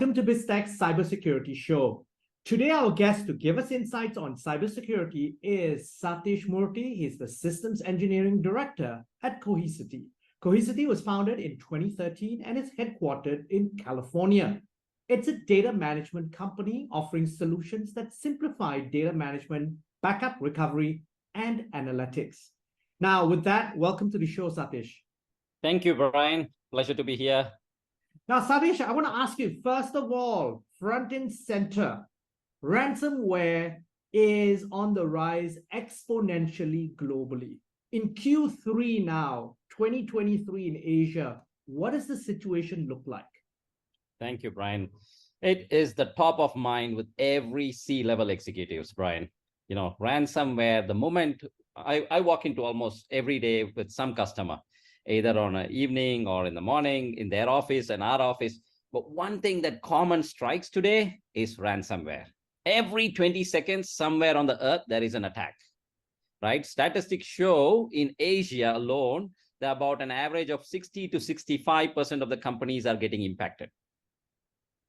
Welcome to BizTech's Cybersecurity Show. Today, our guest to give us insights on cybersecurity is Satish Murthy. He's the Systems Engineering Director at Cohesity. Cohesity was founded in 2013 and is headquartered in California. It's a data management company offering solutions that simplify data management, backup recovery, and analytics. Now, with that, welcome to the show, Satish. Thank you, Brian. Pleasure to be here. Now, Satish, I want to ask you, first of all, front and center, ransomware is on the rise exponentially globally. In Q3 now, 2023 in Asia, what does the situation look like? Thank you, Brian. It is the top of mind with every C-level executives, Brian. You know, ransomware, the moment I walk into almost every day with some customer, either on an evening or in the morning, in their office and our office. But one thing that common strikes today is ransomware. Every 20 seconds, somewhere on the earth, there is an attack, right? Statistics show in Asia alone, that about an average of 60 to 65% of the companies are getting impacted,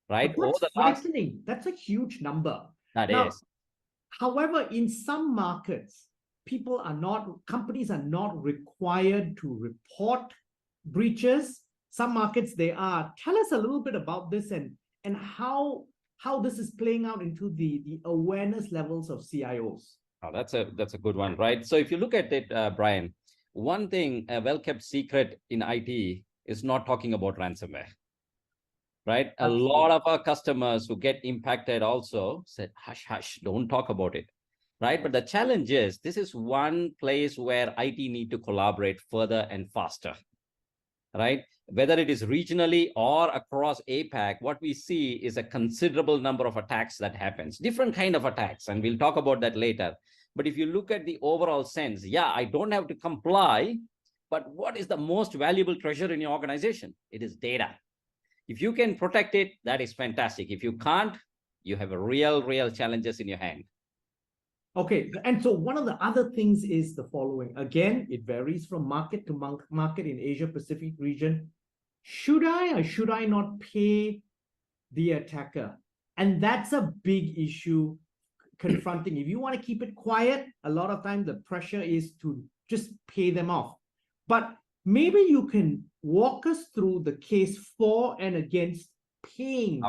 right? But that's frightening. That's a huge number. That now, is. However, in some markets, companies are not required to report breaches. Some markets they are. Tell us a little bit about this and how this is playing out into the awareness levels of CIOs. Oh, that's a good one, right? So if you look at it, Brian, one thing, a well-kept secret in IT is not talking about ransomware, right? Absolutely. A lot of our customers who get impacted also said, hush, hush, don't talk about it. Right. But the challenge is this is one place where IT need to collaborate further and faster. Right. Whether it is regionally or across APAC, what we see is a considerable number of attacks that happens, different kind of attacks. And we'll talk about that later. But if you look at the overall sense, yeah, I don't have to comply. But what is the most valuable treasure in your organization? It is data. If you can protect it, that is fantastic. If you can't, you have a real challenges in your hand. Okay, and so one of the other things is the following. Again, it varies from market to market in Asia Pacific region. Should I or should I not pay the attacker? And that's a big issue confronting. If you want to keep it quiet, a lot of times the pressure is to just pay them off. But maybe you can walk us through the case for and against paying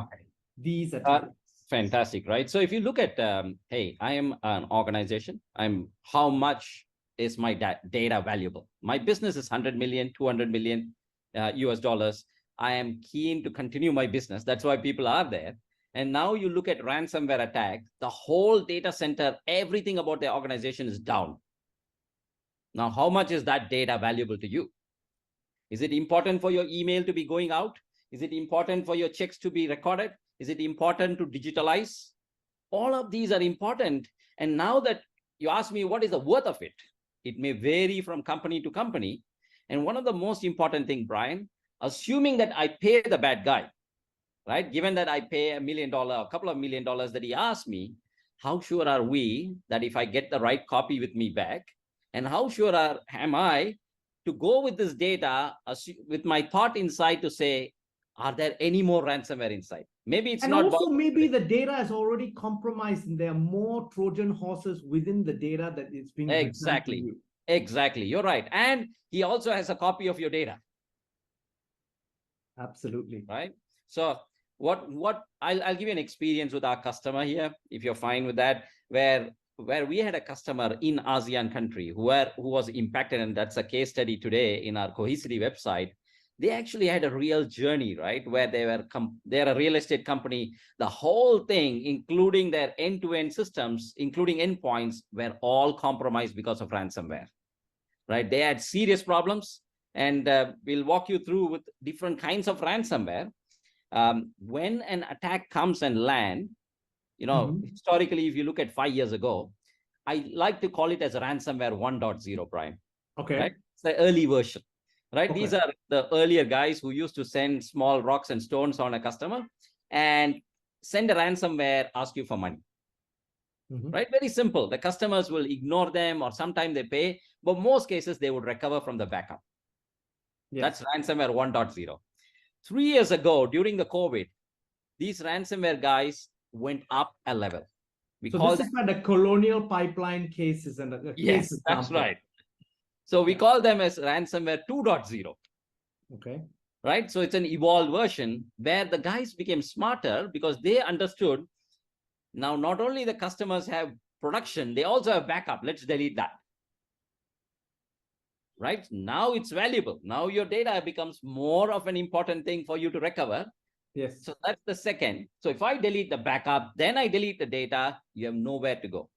these attackers. Fantastic, right? So if you look at, hey, I am an organization. How much is my data valuable? My business is 100 million, 200 million US dollars. I am keen to continue my business. That's why people are there. And now you look at ransomware attack, the whole data center, everything about the organization is down. Now, how much is that data valuable to you? Is it important for your email to be going out? Is it important for your checks to be recorded? Is it important to digitalize? All of these are important. And now that you ask me, what is the worth of it? It may vary from company to company. And one of the most important things, Brian, assuming that I pay the bad guy, right? Given that I pay $1 million, a couple of $1 million that he asked me, how sure are we that if I get the right copy with me back? And how sure am I to go with this data with my thought inside to say, are there any more ransomware inside? Maybe it's not. And also maybe the data is already compromised and there are more Trojan horses within the data that is being Exactly. You. Exactly. You're right. And he also has a copy of your data. Absolutely. Right. So I'll give you an experience with our customer here, if you're fine with that, where we had a customer in ASEAN country who was impacted. And that's a case study today in our Cohesity website. They actually had a real journey, right? Where they're a real estate company. The whole thing, including their end-to-end systems, including endpoints, were all compromised because of ransomware, right? They had serious problems. And we'll walk you through with different kinds of ransomware. When an attack comes and land, historically, if you look at 5 years ago, I like to call it as ransomware 1.0, Brian. Okay. Right? It's the early version. Right. Okay. These are the earlier guys who used to send small rocks and stones on a customer and send a ransomware, ask you for money. Right. Very simple. The customers will ignore them or sometimes they pay, but most cases they would recover from the backup. Yes. That's ransomware 1.0. 3 years ago, during the COVID, these ransomware guys went up a level. We So call this is where the colonial pipeline case is a case yes, example. that's right. So we call them as ransomware 2.0. Okay. Right? So it's an evolved version where the guys became smarter because they understood now not only the customers have production, they also have backup. Let's delete that. Right? Now it's valuable. Now your data becomes more of an important thing for you to recover. Yes. So that's the second. So if I delete the backup, then I delete the data, you have nowhere to go.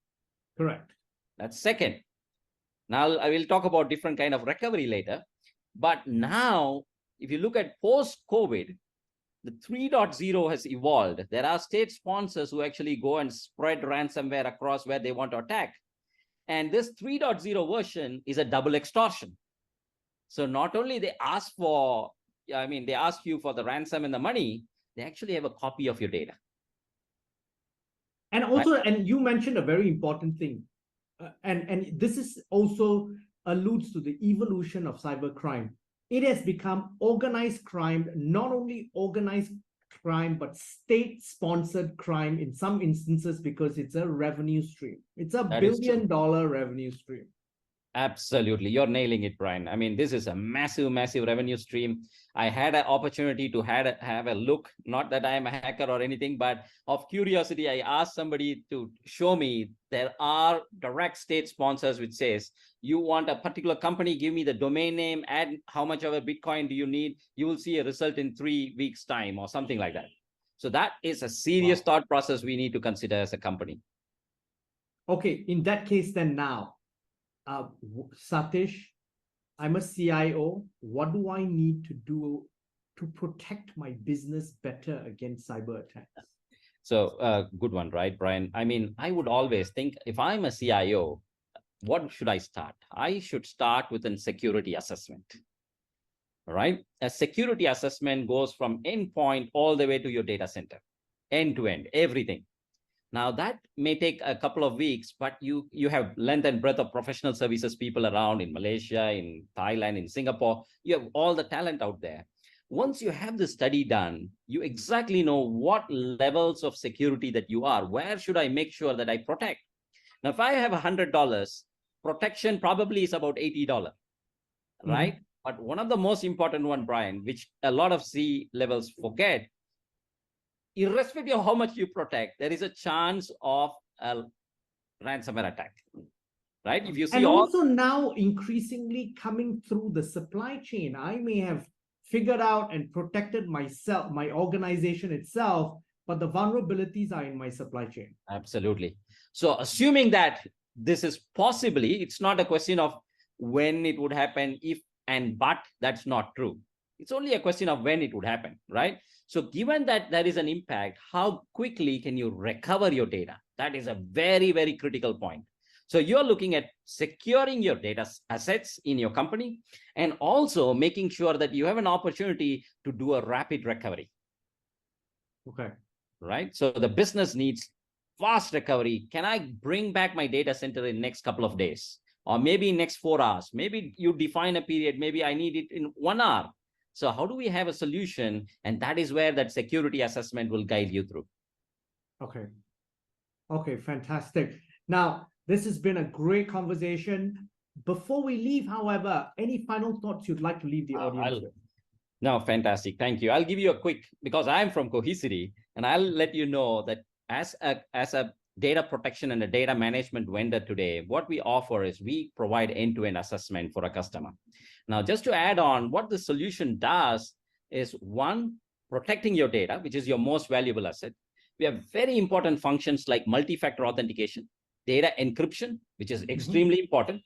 Correct. That's second. Now I will talk about different kind of recovery later. But now, if you look at post-COVID, the 3.0 has evolved. There are state sponsors who actually go and spread ransomware across where they want to attack. And this 3.0 version is a double extortion. So not only they ask for, they ask you for the ransom and the money, they actually have a copy of your data. And also, and you mentioned a very important thing, and this is also alludes to the evolution of cybercrime. It has become organized crime, not only organized crime, but state-sponsored crime in some instances because it's a revenue stream. It's a billion-dollar revenue stream. Absolutely. You're nailing it, Brian. I mean, this is a massive, massive revenue stream. I had an opportunity to have a look, not that I am a hacker or anything, but of curiosity, I asked somebody to show me there are direct state sponsors which says, you want a particular company, give me the domain name, add how much of a Bitcoin do you need? You will see a result in 3 weeks' time or something like that. So that is a serious thought process we need to consider as a company. Okay, in that case, then now, Satish, I'm a CIO. What do I need to do to protect my business better against cyber attacks? So good one, right, Brian? I mean, I would always think if I'm a CIO, what should I start? I should start with a security assessment. All right. A security assessment goes from endpoint all the way to your data center, end to end, everything. Now that may take a couple of weeks, but you have length and breadth of professional services people around in Malaysia, in Thailand, in Singapore. You have all the talent out there. Once you have the study done, you exactly know what levels of security that you are. Where should I make sure that I protect? Now, if I have $100, protection probably is about $80, right? But one of the most important one, Brian, which a lot of C levels forget, irrespective of how much you protect, there is a chance of a ransomware attack, right? If you see, and also now increasingly coming through the supply chain, I may have figured out and protected myself, my organization itself, but the vulnerabilities are in my supply chain. Absolutely. So assuming that this is possibly, it's not a question of when it would happen, if and but, that's not true. It's only a question of when it would happen, right? So given that there is an impact, how quickly can you recover your data? That is a very, very critical point. So you're looking at securing your data assets in your company and also making sure that you have an opportunity to do a rapid recovery. Okay. Right? So the business needs fast recovery. Can I bring back my data center in the next couple of days? Or maybe next 4 hours? Maybe you define a period. Maybe I need it in 1 hour. So how do we have a solution? And that is where that security assessment will guide you through. Okay. Okay, fantastic. Now, this has been a great conversation. Before we leave, however, any final thoughts you'd like to leave the audience with? No, fantastic. Thank you. I'll give you a quick, because I'm from Cohesity, and I'll let you know that as a data protection and a data management vendor today, what we offer is we provide end-to-end assessment for a customer. Now, just to add on, what the solution does is, one, protecting your data, which is your most valuable asset. We have very important functions like multi-factor authentication, data encryption, which is extremely important.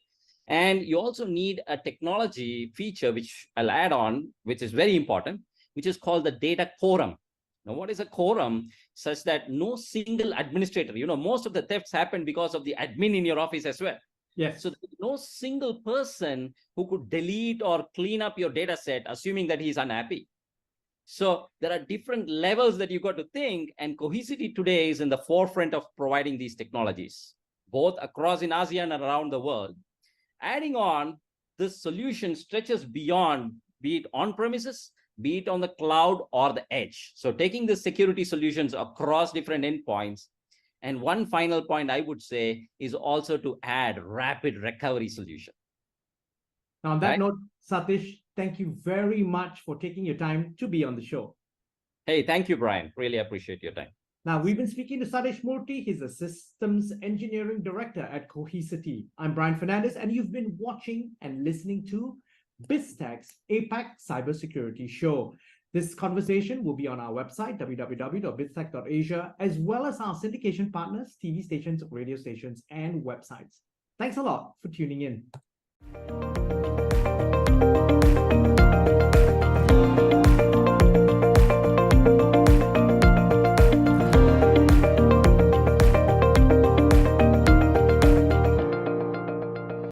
And you also need a technology feature, which I'll add on, which is very important, which is called the data quorum. Now, what is a quorum? Such that no single administrator, most of the thefts happen because of the admin in your office as well. Yes. So no single person who could delete or clean up your data set, assuming that he's unhappy. So there are different levels that you got to think, and Cohesity today is in the forefront of providing these technologies, both across in ASEAN and around the world. Adding on, this solution stretches beyond, be it on premises, be it on the cloud or the edge. So taking the security solutions across different endpoints. And one final point I would say is also to add rapid recovery solution. Now, on that Right? note, Satish, thank you very much for taking your time to be on the show. Hey, thank you, Brian. Really appreciate your time. Now, we've been speaking to Satish Murthy. He's a Systems Engineering Director at Cohesity. I'm Brian Fernandez, and you've been watching and listening to BizTech's APAC Cybersecurity Show. This conversation will be on our website, www.biztech.asia, as well as our syndication partners, TV stations, radio stations, and websites. Thanks a lot for tuning in.